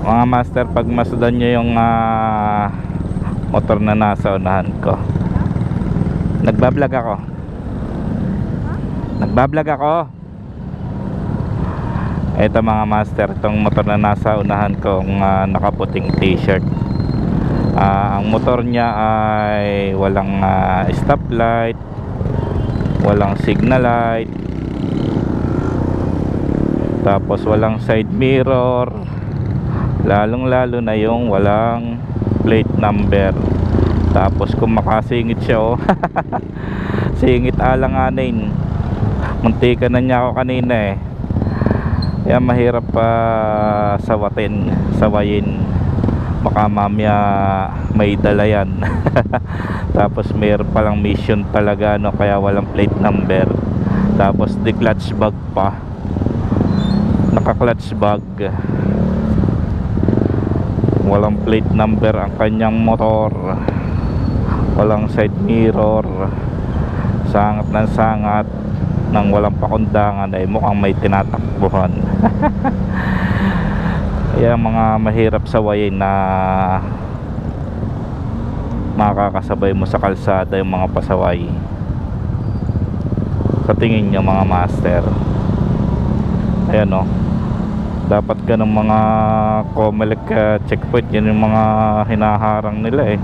Mga master, pag masdan nyo yung motor na nasa unahan ko. Nagbablog ako. Ito mga master, itong motor na nasa unahan ko, nakaputing t-shirt. Ang motor niya ay walang stoplight, walang signal light, tapos walang side mirror, lalong lalo na yung walang plate number. Tapos kung makasingit siya, oh. Singit alanganin, muntikan na niya ako kanina eh. Kaya mahirap pa sawayin, baka mamaya may dala yan. Tapos mayroon palang mission talaga, no, kaya walang plate number. Tapos di clutch bag pa, naka clutch bag, walang plate number ang kanyang motor, walang side mirror, sangat ng sangat, nang walang pakundangan ay mukhang may tinatakbuhan. Kaya mga mahirap sawayin na makakasabay mo sa kalsada yung mga pasaway. Sa tingin nyo mga master, ayan o, dapat ganun mga Comelec checkpoint, yan yung mga hinaharang nila eh.